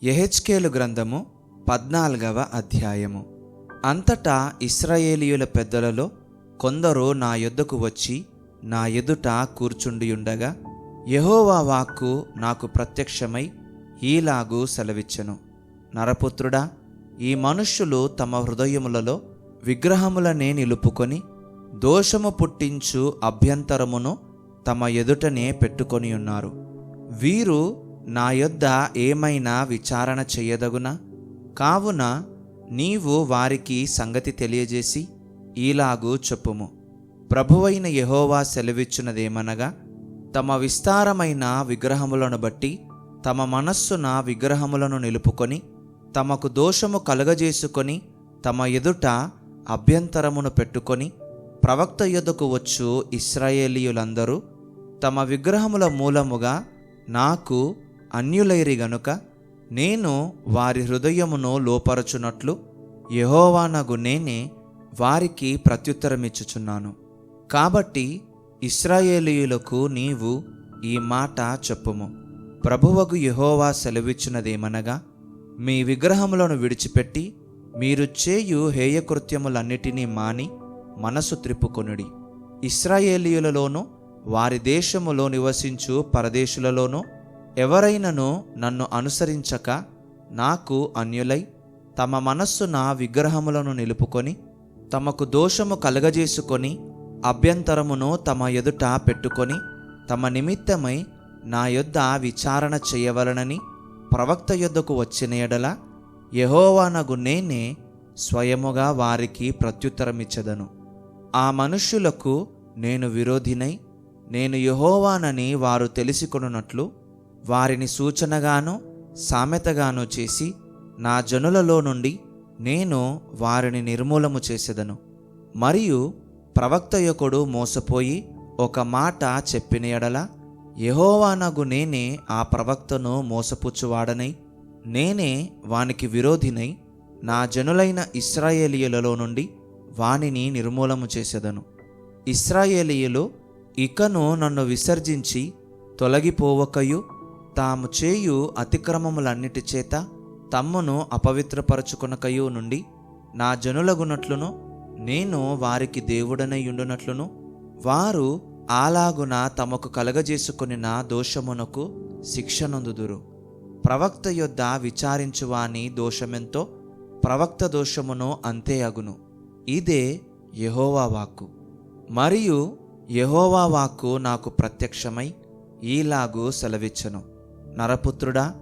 యెహెజ్కేలు గ్రంథము 14వ అధ్యాయము. అంతటా ఇశ్రాయేలీయుల పెద్దలలో కొందరు నా యొద్దకు వచ్చి నా ఎదుట కూర్చుండియుండగా యెహోవా వాక్కు నాకు ప్రత్యక్షమై ఈలాగు సెలవిచ్చెను. నరపుత్రుడా, ఈ మనుష్యులు తమ హృదయములలో విగ్రహములనే నిలుపుకొని దోషము పుట్టించు అభ్యంతరమును తమ ఎదుటనే పెట్టుకొని ఉన్నారు. వీరు నా యొద్ద ఏమైనా విచారణ చెయ్యదగునా? కావున నీవు వారికి సంగతి తెలియజేసి ఈలాగు చెప్పుము. ప్రభువైన యెహోవా సెలవిచ్చున్నదేమనగా, తమ విస్తారమైన విగ్రహములను బట్టి తమ మనస్సున విగ్రహములను నిలుపుకొని తమకు దోషము కలుగజేసుకొని తమ ఎదుట అభ్యంతరమును పెట్టుకొని ప్రవక్త యొద్దకు వచ్చు ఇశ్రాయేలీయులందరూ తమ విగ్రహముల మూలముగా నాకు అన్యులైరి గనుక నేను వారి హృదయమును లోపరచునట్లు యెహోవానగు నేనే వారికి ప్రత్యుత్తరమిచ్చుచున్నాను. కాబట్టి ఇశ్రాయేలీయులకు నీవు ఈ మాట చెప్పుము. ప్రభువగు యెహోవా సెలవిచ్చినదేమనగా, మీ విగ్రహములను విడిచిపెట్టి మీరు చేయు హేయకృత్యములన్నిటినీ మాని మనసు త్రిప్పుకొనుడి. ఇశ్రాయేలీయులలోనూ వారి దేశములో నివసించు పరదేశులలోనూ ఎవరైనను నన్ను అనుసరించక నాకు అన్యులై తమ మనస్సున విగ్రహములను నిలుపుకొని తమకు దోషము కలగజేసుకొని అభ్యంతరమును తమ ఎదుట పెట్టుకొని తమ నిమిత్తమై నా యొద్ద విచారణ చేయవలనని ప్రవక్త యొద్దకు వచ్చిన యెడల యెహోవానగు నేనే స్వయముగా వారికి ప్రత్యుత్తరమిచ్చెదను. ఆ మనుష్యులకు నేను విరోధినై నేను యెహోవానని వారు తెలిసికొనున్నట్లు వారిని సూచనగాను సామెతగాను చేసి నా జనులలో నుండి నేను వారిని నిర్మూలము చేసెదను. మరియు ప్రవక్తయొకడు మోసపోయి ఒక మాట చెప్పిన యెడల యెహోవానగు నేనే ఆ ప్రవక్తను మోసపుచ్చువాడనై నేనే వానికి విరోధినై నా జనులైన ఇశ్రాయేలీయులలో నుండి వానిని నిర్మూలము చేసెదను. ఇశ్రాయేలీయులు ఇకను నన్ను విసర్జించి తొలగిపోవకయు తాము చేయు అతిక్రమములన్నిటి చేత తమ్మును అపవిత్రపరచుకొనకయు నుండి నా జనులగునట్లును నేను వారికి దేవుడనై ఉండునట్లును వారు అలాగున తమకు కలగజేసుకొనిన దోషమునకు శిక్షనొందుదురు. ప్రవక్త యొద్ద విచారించువాని దోషమెంతో ప్రవక్త దోషమును అంతే అగును. ఇదే యెహోవా వాక్కు. మరియు యెహోవా వాక్కు నాకు ప్రత్యక్షమై ఈలాగు సెలవిచ్చెను. నరపుత్రుడా,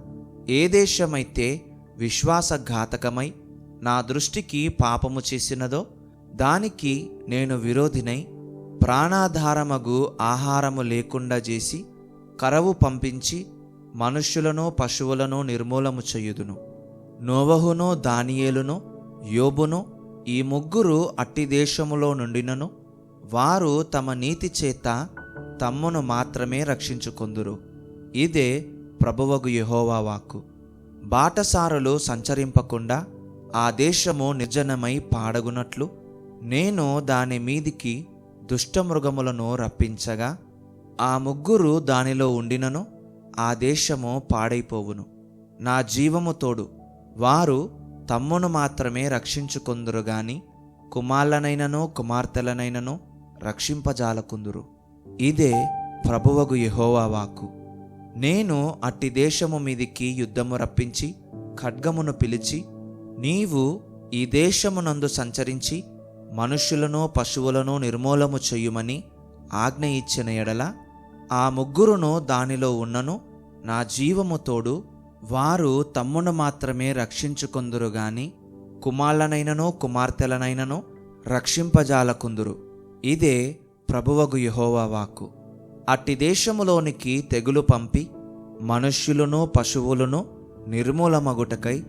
ఏ దేశమైతే విశ్వాసఘాతకమై నా దృష్టికి పాపము చేసినదో దానికి నేను విరోధినై ప్రాణాధారమగు ఆహారము లేకుండా చేసి కరవు పంపించి మనుష్యులను పశువులను నిర్మూలము చేయుదును. నోవహును దానియేలును యోబును ఈ ముగ్గురు అట్టి దేశములో నుండినను వారు తమ నీతి చేత తమ్మును మాత్రమే రక్షించుకొందురు. ఇదే ప్రభువగు యెహోవా వాక్కు. బాటసారులు సంచరింపకుండా ఆ దేశము నిర్జనమై పాడగునట్లు నేను దాని మీదికి దుష్టమృగములను రప్పించగా ఆ ముగ్గురు దానిలో ఉండినను ఆ దేశము పాడైపోవును. నా జీవము తోడు వారు తమ్మును మాత్రమే రక్షించుకొందురు గాని కుమారులనైనను కుమార్తెలనైనను రక్షింపజాలకుందురు. ఇదే ప్రభువగు యెహోవా వాక్కు. నేను అట్టి దేశము మీదికి యుద్ధము రప్పించి ఖడ్గమును పిలిచి నీవు ఈ దేశమునందు సంచరించి మనుష్యులను పశువులను నిర్మూలము చెయ్యుమని ఆజ్ఞ ఇచ్చిన యెడల ఆ ముగ్గురును దానిలో ఉన్నను నా జీవము తోడు వారు తమ్మును మాత్రమే రక్షించుకొందురు గాని కుమారులనైనను కుమార్తెలనైనను రక్షింపజాలకుందురు. ఇదే ప్రభువగు యెహోవా వాక్కు. అట్టి దేశములోనికి తెగులు పంపి మనుష్యులను పశువులను నిర్మూలమగుటకై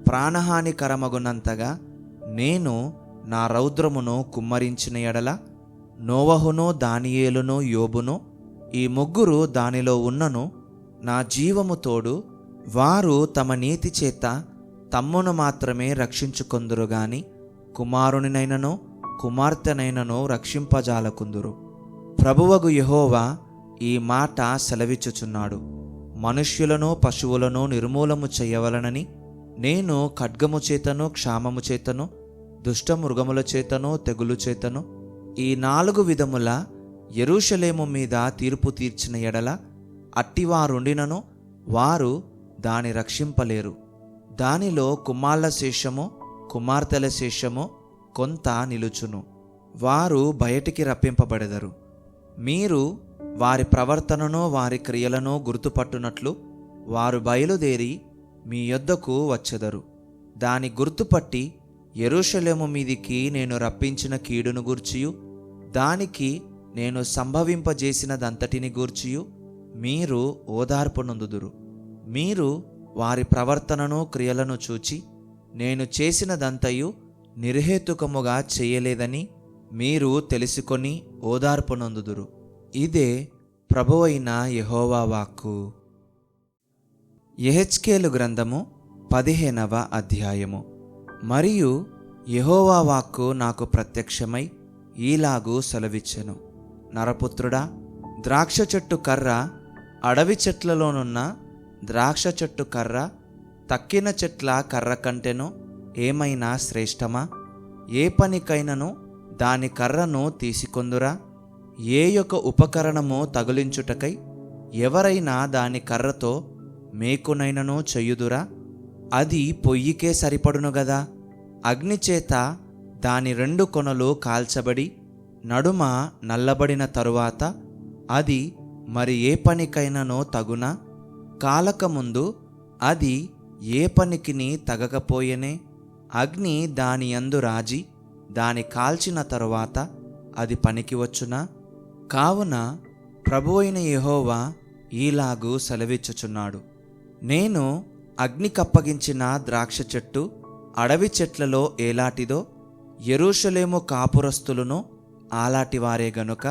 ప్రాణహానికరమగునంతగా నేను నా రౌద్రమును కుమ్మరించిన యెడల నోవహును దానియేలును యోబును ఈ ముగ్గురు దానిలో ఉన్నను నా జీవము తోడు వారు తమ నీతి చేత తమ్మును మాత్రమే రక్షించుకొందురు గాని కుమారునినైనను కుమార్తెనైనను రక్షింపజాలకుందురు. ప్రభువగు యెహోవా ఈ మాట సెలవిచ్చుచున్నాడు. మనుష్యులను పశువులను నిర్మూలము చేయవలనని నేను ఖడ్గము చేతను క్షామము చేతను దుష్టమృగముల చేతను తెగులు చేతను ఈ 4 విధముల యెరూషలేము మీద తీర్పు తీర్చిన ఎడల అట్టివారుండినను వారు దాని రక్షింపలేరు. దానిలో కుమార్ల శేషము కుమార్తెల శేషము కొంత నిలుచును. వారు బయటికి రప్పింపబడెదరు. మీరు వారి ప్రవర్తనను వారి క్రియలను గుర్తుపట్టునట్లు వారు బయలుదేరి మీ యొద్దకు వచ్చెదరు. దాని గుర్తుపట్టి యెరూషలేము మీదికి నేను రప్పించిన కీడును గూర్చియు దానికి నేను సంభవింపజేసినదంతటిని గూర్చియు మీరు ఓదార్పు నొందుదురు. మీరు వారి ప్రవర్తనను క్రియలను చూచి నేను చేసినదంతయు నిర్హేతుకముగా చేయలేదని మీరు తెలుసుకొని ఓదార్పు నొందుదురు. ఇదే ప్రభువైన యెహోవా వాక్కు. యెహెజ్కేలు గ్రంథము 15వ అధ్యాయము. మరియు యెహోవా వాక్కు నాకు ప్రత్యక్షమై ఈలాగు సెలవిచ్చెను. నరపుత్రుడా, ద్రాక్ష చెట్టు కర్ర అడవి చెట్లలోనున్న ద్రాక్ష చెట్టు కర్ర తక్కిన చెట్ల కర్ర కంటెను ఏమైనా శ్రేష్టమా? ఏ పనికైనను దాని కర్రను తీసుకొందురా? ఏ యొక్క ఉపకరణము తగులించుటకై ఎవరైనా దాని కర్రతో మేకునైనను చెయ్యుదురా? అది పొయ్యికే సరిపడును గదా. అగ్నిచేత దాని 2 కొనలు కాల్చబడి నడుమ నల్లబడిన తరువాత అది మరి ఏ పనికైనను తగునా? కాలకముందు అది ఏ పనికిని తగకపోయెనే. అగ్ని దాని యందు రాజి దాని కాల్చిన తరువాత అది పనికి వచ్చునా? కావున ప్రభువైన యెహోవా ఈలాగు సెలవిచ్చుచున్నాడు. నేను అగ్నికప్పగించిన ద్రాక్ష చెట్టు అడవి చెట్లలో ఏలాటిదో యెరూషలేము కాపురస్తులను ఆలాటివారే గనుక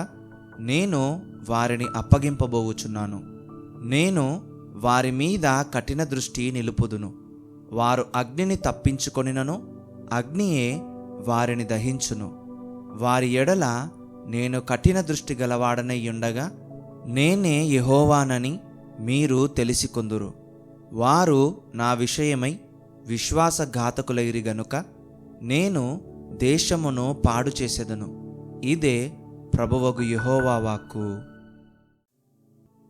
నేను వారిని అప్పగింపబోవుచున్నాను. నేను వారి మీద కఠిన దృష్టి నిలుపుదును. వారు అగ్నిని తప్పించుకొనినను అగ్నియే వారిని దహించును. వారి ఎడల నేను కఠిన దృష్టి గలవాడనయ్యుండగా నేనే యెహోవానని మీరు తెలిసికొందురు. వారు నా విషయమై విశ్వాసఘాతకులైరి గనుక నేను దేశమును పాడు చేసెదను. ఇదే ప్రభువగు యెహోవా వాక్కు.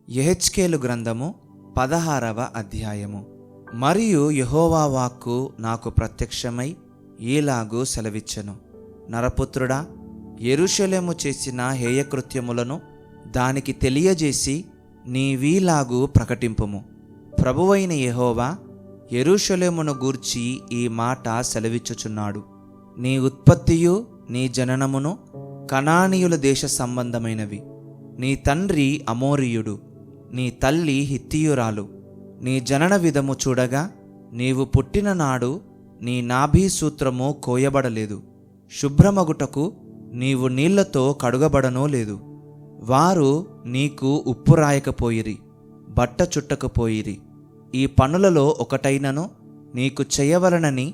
యెహెజ్కేలు గ్రంథము 16వ అధ్యాయము. మరియు యెహోవా వాక్కు నాకు ప్రత్యక్షమై ఈలాగు సెలవిచ్చెను. నరపుత్రుడా, యెరూషలేము చేసిన హేయకృత్యములను దానికి తెలియజేసి నీవీలాగు ప్రకటింపుము. ప్రభువైన యెహోవా యెరూషలేమును గూర్చి ఈ మాట సెలవిచ్చుచున్నాడు. నీ ఉత్పత్తియు నీ జననమును కనానీయుల దేశ సంబంధమైనవి. నీ తండ్రి అమోరీయుడు, నీ తల్లి హిత్తీయురాలు. నీ జనన విధము చూడగా నీవు పుట్టిన నాడు నీ నాభి సూత్రము కోయబడలేదు. శుభ్రమగుటకు నీవు నీళ్లతో కడుగబడనో లేదు. వారు నీకు ఉప్పు రాయకపోయిరి, బట్ట చుట్టకపోయిరి. ఈ పనులలో ఒకటైనను నీకు చేయవలనని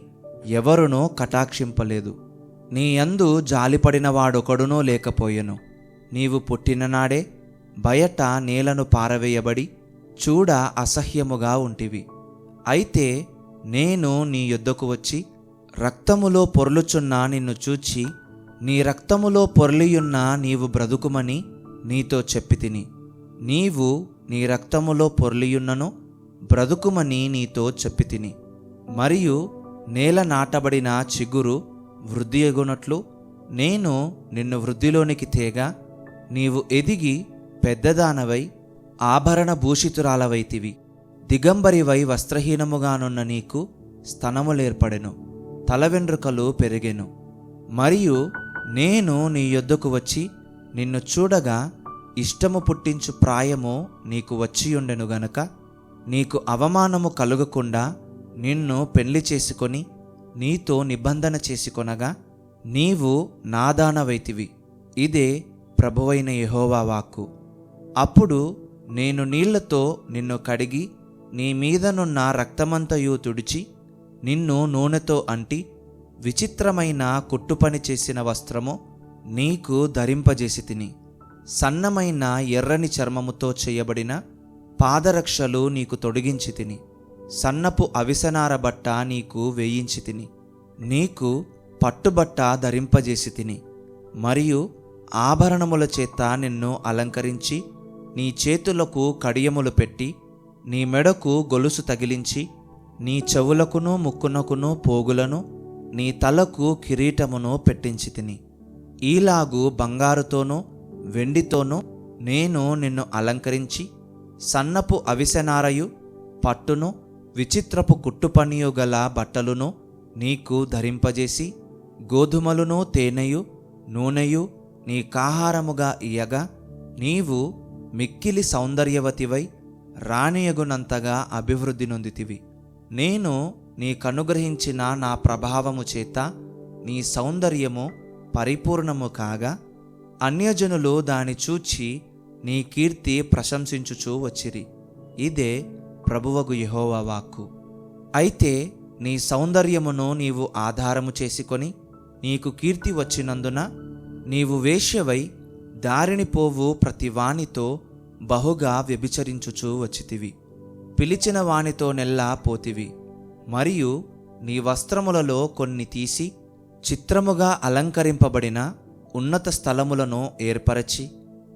ఎవరునూ కటాక్షింపలేదు. నీ యందు జాలిపడినవాడొకడునో లేకపోయెను. నీవు పుట్టిననాడే బయట నేలను పారవేయబడి చూడ అసహ్యముగా ఉంటివి. అయితే నేను నీ యొద్దకు వచ్చి రక్తములో పొర్లుచున్న నిన్ను చూచి నీ రక్తములో పొర్లియున్న నీవు బ్రతుకుమని నీతో చెప్పితిని. నీవు నీ రక్తములో పొర్లియున్నను బ్రతుకుమని నీతో చెప్పితిని. మరియు నేల నాటబడిన చిగురు వృద్ధి ఎగునట్లు నేను నిన్ను వృద్ధిలోనికి తేగా నీవు ఎదిగి పెద్దదానవై ఆభరణ భూషితురాలవైతివి. దిగంబరివై వస్త్రహీనముగానున్న నీకు స్తనములేర్పడెను, తల వెండ్రుకలు పెరిగెను. మరియు నేను నీ యొద్దకు వచ్చి నిన్ను చూడగా ఇష్టము పుట్టించు ప్రాయము నీకు వచ్చియుండెను గనుక నీకు అవమానము కలుగకుండా నిన్ను పెళ్లి చేసుకొని నీతో నిబంధన చేసుకొనగా నీవు నాదానవైతివి. ఇదే ప్రభువైన యెహోవా వాక్కు. అప్పుడు నేను నీళ్లతో నిన్ను కడిగి నీ మీదనున్న రక్తమంతయు తుడిచి నిన్ను నూనెతో అంటి విచిత్రమైన కుట్టుపని చేసిన వస్త్రము నీకు ధరింపజేసి తిని. సన్నమైన ఎర్రని చర్మముతో చేయబడిన పాదరక్షలు నీకు తొడిగించి తిని, సన్నపు అవిసనార బట్ట నీకు వేయించి తిని, నీకు పట్టుబట్ట ధరింపజేసి తిని, మరియు ఆభరణముల చేత నిన్ను అలంకరించి, నీ చేతులకు కడియములు పెట్టి, నీ మెడకు గొలుసు తగిలించి, నీ చెవులకును ముక్కునకును పోగులను, నీ తలకు కిరీటమును పెట్టించి తిని, ఈలాగు బంగారుతోనూ వెండితోనూ నేను నిన్ను అలంకరించి, సన్నపు అవిసెనారయు పట్టును విచిత్రపు కుట్టుపనియు గల బట్టలును నీకు ధరింపజేసి, గోధుమలును తేనెయు నూనెయు నీకాహారముగా ఇయ్యగా, నీవు మిక్కిలి సౌందర్యవతివై రాణియగునంతగా అభివృద్ధి నొందితివి. నేను నీకనుగ్రహించిన నా ప్రభావము చేత నీ సౌందర్యము పరిపూర్ణము కాగా, అన్యజనులు దాని చూచి నీ కీర్తి ప్రశంసించుచూ వచ్చిరి. ఇదే ప్రభువగు యెహోవా వాక్కు. అయితే నీ సౌందర్యమును నీవు ఆధారము చేసుకొని నీకు కీర్తి వచ్చినందున నీవు వేశ్యవై దారిని పోవు ప్రతి వానితో బహుగా వ్యభిచరించుచూ వచ్చితివి. పిలిచిన వానితో నెల్లా పోతివి. మరియు నీ వస్త్రములలో కొన్ని తీసి చిత్రముగా అలంకరింపబడిన ఉన్నత స్థలములను ఏర్పరచి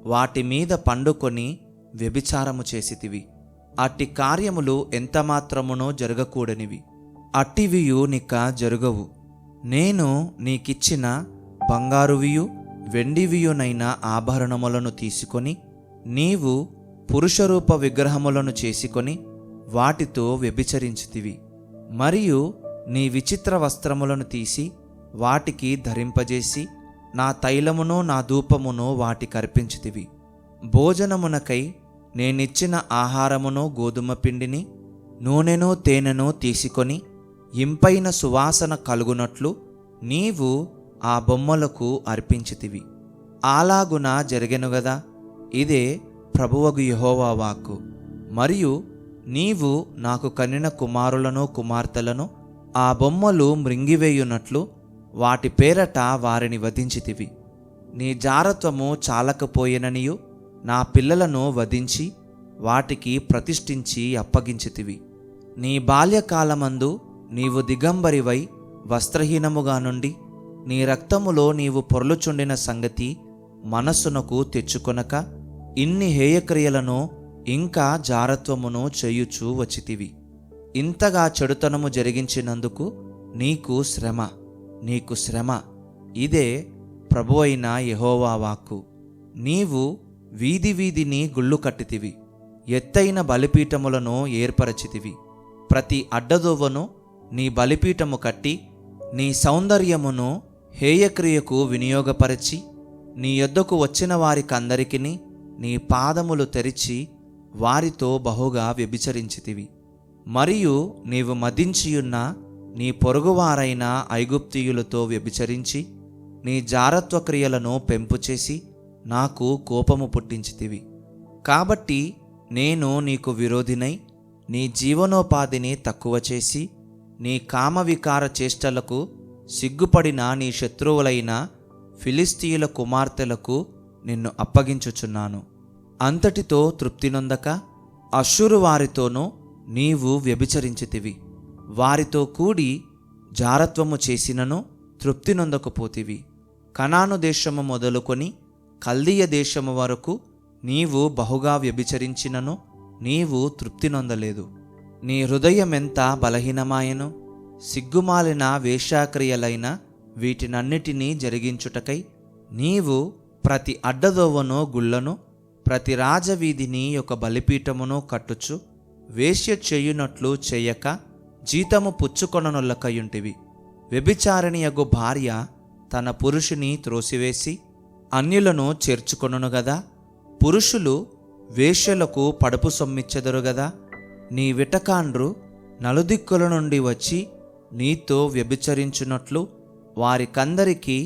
వాటి మీద పండుకొని వ్యభిచారము చేసితివి. అట్టి కార్యములు ఎంతమాత్రమునో జరగకూడనివి. అట్టివియు నిక జరుగవు. నేను నీకిచ్చిన బంగారువియు వెండివియునైన ఆభరణములను తీసుకొని నీవు పురుషరూప విగ్రహములను చేసుకొని వాటితో వ్యభిచరించితివి. మరియు నీ విచిత్ర వస్త్రములను తీసి వాటికి ధరింపజేసి నా తైలమును నా ధూపమును వాటికర్పించితివి. భోజనమునకై నేనిచ్చిన ఆహారమును గోధుమ పిండిని నూనెను తేనెను తీసుకొని ఇంపైన సువాసన కలుగునట్లు నీవు ఆ బొమ్మలకు అర్పించితివి. అలాగున జరిగెను గదా. ఇదే ప్రభువగు యెహోవా వాక్కు. మరియు నీవు నాకు కనిన కుమారులను కుమార్తెలను ఆ బొమ్మలు మృంగివేయునట్లు వాటి పేరట వారిని వధించితివి. నీ జారత్వము చాలకపోయిననియు నా పిల్లలను వధించి వాటికి ప్రతిష్ఠించి అప్పగించితివి. నీ బాల్యకాలమందు నీవు దిగంబరివై వస్త్రహీనముగా నుండి నీ రక్తములో నీవు పొర్లుచుండిన సంగతి మనస్సునకు తెచ్చుకొనక ఇన్ని హేయక్రియలను ఇంకా జారత్వమును చేయుచూ వచ్చితివి. ఇంతగా చెడుతనము జరిగించినందుకు నీకు శ్రమ, నీకు శ్రమ. ఇదే ప్రభువైన యెహోవా వాక్కు. నీవు వీధి వీధిని గుళ్ళు కట్టితివి, ఎత్తైన బలిపీఠములను ఏర్పరచితివి. ప్రతి అడ్డదోవను నీ బలిపీఠము కట్టి నీ సౌందర్యమును హేయక్రియకు వినియోగపరచి నీ యొద్దకు వచ్చిన వారికందరికిని నీ పాదములు తెరిచి వారితో బహుగా వ్యభిచరించితివి. మరియు నీవు మదించియున్న నీ పొరుగువారైన ఐగుప్తీయులతో వ్యభిచరించి నీ జారత్వ క్రియలను పెంపు చేసి నాకు కోపము పుట్టించితివి. కాబట్టి నేను నీకు విరోధినై నీ జీవనోపాధిని తక్కువ చేసి నీ కామవికార చేష్టలకు సిగ్గుపడిన నీ శత్రువులైన ఫిలిస్తీయుల కుమార్తెలకు నిన్ను అప్పగించుచున్నాను. అంతటితో తృప్తి నొందక అష్షూరు వారితోనూ నీవు వ్యభిచరించితివి. వారితో కూడి జారత్వము చేసినను తృప్తి నొందకపోతివి. కనాను దేశము మొదలుకొని కల్దీయ దేశము వరకు నీవు బహుగా వ్యభిచరించినను నీవు తృప్తి నొందలేదు. నీ హృదయమెంత బలహీనమాయను. సిగ్గుమాలిన వేశ్యాక్రియలైన వీటినన్నిటినీ జరిగించుటకై నీవు ప్రతి అడ్డదోవను గుళ్ళను ప్రతి రాజవీధిని ఒక బలిపీఠమును కట్టుచు వేశ్య చేయునట్లు చేయక జీతము పుచ్చుకొననొల్లకయుంటివి. వ్యభిచారిణియగు భార్య తన పురుషుని త్రోసివేసి అన్యులను చేర్చుకొనును గదా. పురుషులు వేశ్యలకు పడుపు సొమ్మిచ్చెదరు గదా. నీ విటకాండ్రు నలుదిక్కుల నుండి వచ్చి నీతో వ్యభిచరించున్నట్లు వారికందరికీ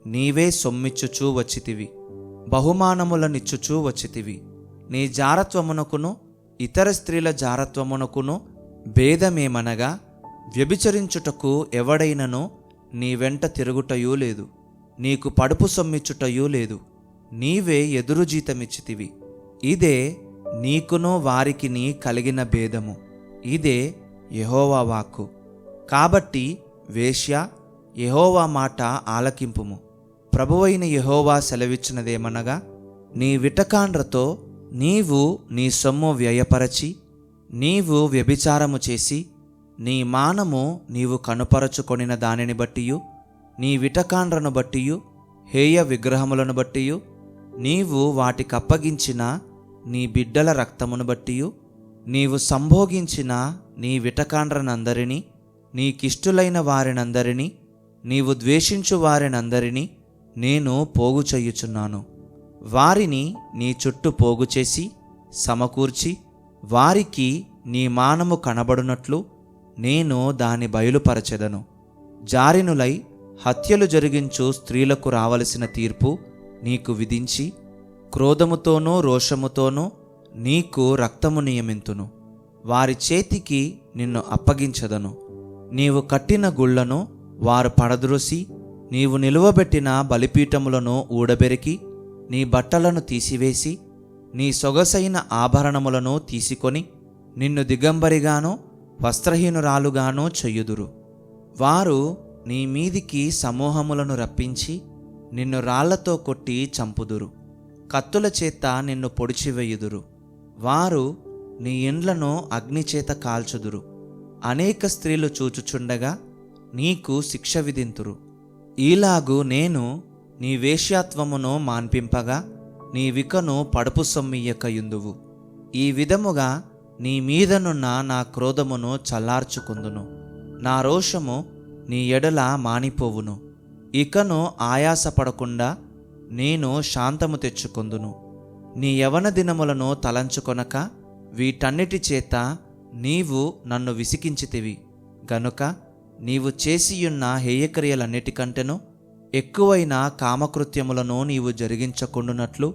నీవే సొమ్మిచ్చుచూ వచ్చితివి, బహుమానములనిచ్చుచూ వచ్చితివి. నీ జారత్వమునకును ఇతర స్త్రీల జారత్వమునకును భేదమేమనగా వ్యభిచరించుటకు ఎవడైనను నీ వెంట తిరుగుటయూ లేదు, నీకు పడుపు సొమ్మిచ్చుటయూ లేదు. నీవే ఎదురు జీతమిచ్చితివి. ఇదే నీకును వారికిని కలిగిన భేదము. ఇదే యెహోవా వాక్కు. కాబట్టి వేశ్య, యెహోవా మాట ఆలకింపుము. ప్రభువైన యెహోవా సెలవిచ్చినదేమనగా, నీ విటకాండ్రతో నీవు నీ సొమ్ము వ్యయపరచి, నీవు వ్యభిచారము చేసి, నీ మానము నీవు కనుపరచుకొనిన దానిని బట్టియు, నీ విటకాండ్రను బట్టియు, హేయ విగ్రహములను బట్టియు, నీవు వాటికప్పగించిన నీ బిడ్డల రక్తమును బట్టియు, నీవు సంభోగించిన నీ విటకాండ్రనందరినీ, నీకిష్టులైన వారినందరినీ, నీవు ద్వేషించు వారినందరినీ నేను పోగు చేయుచున్నాను. వారిని నీ చుట్టూ పోగు చేసి సమకూర్చి, వారికి నీ మానము కనబడునట్లు నేను దాని బయలుపరచెదను. జారినులై హత్యలు జరిగించు స్త్రీలకు రావలసిన తీర్పు నీకు విధించి, క్రోధముతోనూ రోషముతోనూ నీకు రక్తము నియమింతును. వారి చేతికి నిన్ను అప్పగించదను. నీవు కట్టిన గుళ్లను వారు పడద్రోసి, నీవు నిలువబెట్టిన బలిపీఠములను ఊడబెరికి, నీ బట్టలను తీసివేసి, నీ సొగసైన ఆభరణములను తీసుకొని, నిన్ను దిగంబరిగానో వస్త్రహీనురాలుగానో చెయ్యుదురు. వారు నీ మీదికి సమూహములను రప్పించి, నిన్ను రాళ్లతో కొట్టి చంపుదురు. కత్తుల చేత నిన్ను పొడిచివేయుదురు. వారు నీ ఇండ్లను అగ్నిచేత కాల్చుదురు. అనేక స్త్రీలు చూచుచుండగా నీకు శిక్ష విధింతురు. ఈలాగు నేను నీ వేశ్యాత్వమును మాన్పింపగా, నీ వికను పడుపు సొమ్మియ్యకయుందువు. ఈ విధముగా నీ మీదనున్న నా క్రోధమును చల్లార్చుకుందును. నా రోషము నీ ఎడల మానిపోవును. ఇకను ఆయాసపడకుండా నేను శాంతము తెచ్చుకొందును. నీ యవన దినములను తలంచుకొనక వీటన్నిటి చేత నీవు నన్ను విసికించితివి గనుక, నీవు చేసియున్న హేయక్రియలన్నిటికంటెను ఎక్కువైన కామకృత్యములను నీవు జరిగించకుండునట్లు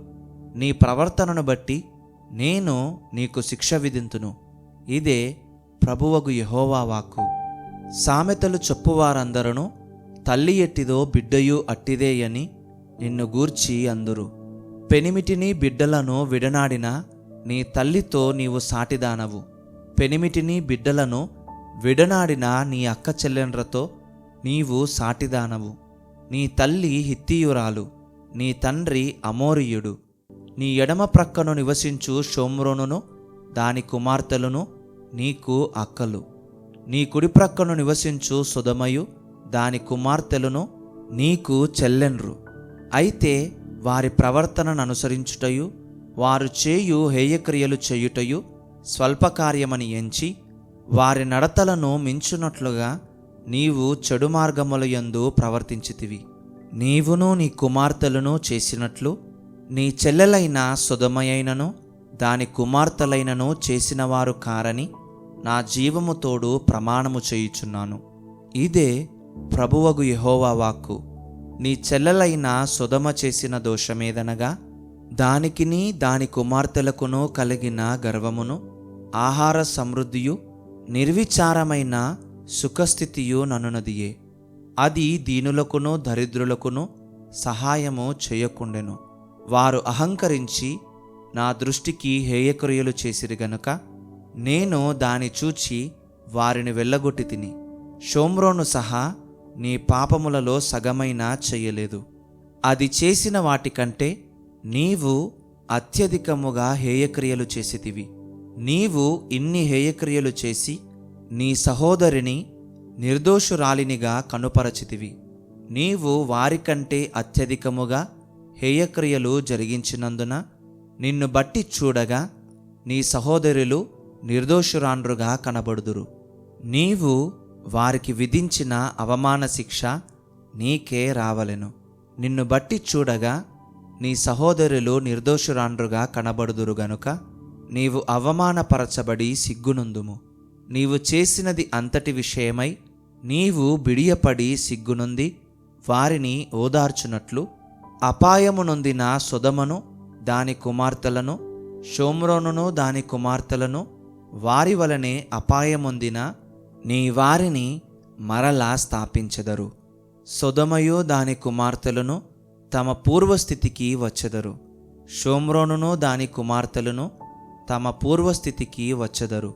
నీ ప్రవర్తనను బట్టి నేను నీకు శిక్ష విధింతును. ఇదే ప్రభువగు యెహోవా వాక్కు. సామెతలు చెప్పువారందరూ తల్లి ఎట్టిదో బిడ్డయు అట్టిదే అని నిన్ను గూర్చి అందురు. పెనిమిటిని బిడ్డలను విడనాడిన నీ తల్లితో నీవు సాటిదానవు. పెనిమిటిని బిడ్డలను విడనాడిన నీ అక్క చెల్లెండ్రతో నీవు సాటిదానవు. నీ తల్లి హిత్తీయురాలు, నీ తండ్రి అమోరీయుడు. నీ ఎడమ ప్రక్కను నివసించు షోమ్రోనును దాని కుమార్తెలను నీకు అక్కలు. నీ కుడి ప్రక్కను నివసించు సొదొమయు దాని కుమార్తెలను నీకు చెల్లెండ్రు. అయితే వారి ప్రవర్తనను అనుసరించుటయు, వారు చేయు హేయక్రియలు చేయుటయు స్వల్పకార్యమని ఎంచి, వారి నడతలను మించునట్లుగా నీవు చెడు మార్గములయందు ప్రవర్తించితివి. నీవును నీ కుమార్తెలను చేసినట్లు నీ చెల్లెలైన సొదొమయైనను దాని కుమార్తెలైనను చేసినవారు కారని నా జీవము తోడు ప్రమాణము చేయుచున్నాను. ఇదే ప్రభువగు యెహోవా వాక్కు. నీ చెల్లెలైన సొదొమ చేసిన దోషమేదనగా, దానికిని దాని కుమార్తెలకును కలిగిన గర్వమును, ఆహార సమృద్ధియు, నిర్విచారమైన సుఖస్థితియు ననునదియే. అది దీనులకును దరిద్రులకును సహాయము చేయకుండెను. వారు అహంకరించి నా దృష్టికి హేయక్రియలు చేసిరి గనుక నేను దాని చూచి వారిని వెళ్ళగొట్టి తిని. షోమ్రోను సహా నీ పాపములలో సగమైనా చెయ్యలేదు. అది చేసిన వాటికంటే నీవు అత్యధికముగా హేయక్రియలు చేసితివి. నీవు ఇన్ని హేయక్రియలు చేసి నీ సహోదరిని నిర్దోషురాలినిగా కనుపరచితివి. నీవు వారికంటే అత్యధికముగా హేయక్రియలు జరిగించినందున నిన్ను బట్టి చూడగా నీ సహోదరులు నిర్దోషురాండ్రుగా కనబడుదురు. నీవు వారికి విధించిన అవమాన శిక్ష నీకే రావలెను. నిన్ను బట్టి చూడగా నీ సహోదరులు నిర్దోషురాండ్రుగా కనబడుదురు గనుక నీవు అవమానపరచబడి సిగ్గునందుము. నీవు చేసినది అంతటి విషయమై నీవు బిడియపడి సిగ్గునుంది వారిని ఓదార్చునట్లు, అపాయము నొందిన సొదొమను దాని కుమార్తెలను, షోమ్రోనును దాని కుమార్తెలను వారి వలనే అపాయమొందిన నీ వారిని మరలా స్థాపించెదరు. సొదొమయు దాని కుమార్తెలను తమ పూర్వస్థితికి వచ్చెదరు. షోమ్రోనును దాని కుమార్తెలను తమ పూర్వస్థితికి వచ్చెదరు.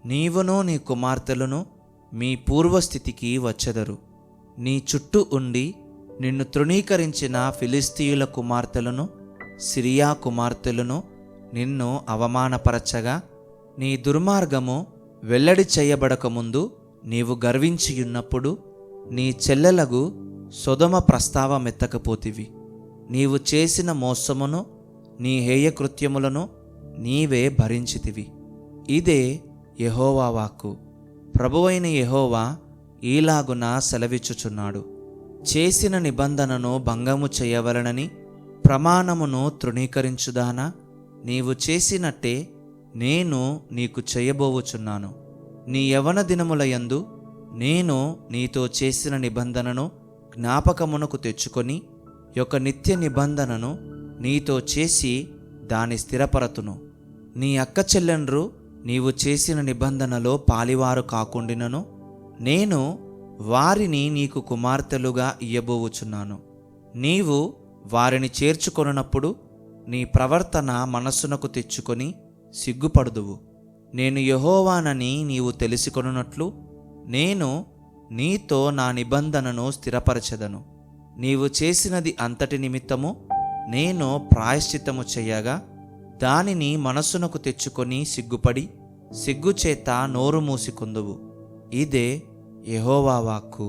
నీవును నీ కుమార్తెలను మీ పూర్వస్థితికి వచ్చెదరు. నీ చుట్టూ ఉండి నిన్ను తృణీకరించిన ఫిలిస్తీయుల కుమార్తెలను, సిరియా కుమార్తెలను నిన్ను అవమానపరచగా, నీ దుర్మార్గము వెల్లడి చేయబడకముందు నీవు గర్వించియున్నప్పుడు నీ చెల్లెలగు సొదొమ ప్రస్తావమెత్తకపోతివి. నీవు చేసిన మోసమును నీ హేయకృత్యములను నీవే భరించితివి. ఇదే యెహోవా వాక్కు. ప్రభువైన యెహోవా ఈలాగున సెలవిచ్చుచున్నాడు: చేసిన నిబంధనను భంగము చేయవలనని ప్రమాణమును తృణీకరించుదానా, నీవు చేసినట్టే నేను నీకు చేయబోవుచున్నాను. నీ యవ్వన దినములయందు నేను నీతో చేసిన నిబంధనను జ్ఞాపకమునకు తెచ్చుకొని ఒక నిత్య నిబంధనను నీతో చేసి దాని స్థిరపరతును. నీ అక్క చెల్లెండ్రు నీవు చేసిన నిబంధనలో పాలివారు కాకుండినను నేను వారిని నీకు కుమార్తెలుగా ఇయ్యబోవుచున్నాను. నీవు వారిని చేర్చుకొనున్నప్పుడు నీ ప్రవర్తన మనస్సునకు తెచ్చుకొని సిగ్గుపడుదువు. నేను యెహోవానని నీవు తెలిసికొనున్నట్లు నేను నీతో నా నిబంధనను స్థిరపరచెదను. నీవు చేసినది అంతటి నిమిత్తము నేను ప్రాయశ్చిత్తము చేయగా దానిని మనస్సునకు తెచ్చుకొని సిగ్గుపడి సిగ్గుచేత నోరు మూసికొందువు. ఇదే యెహోవా వాక్కు.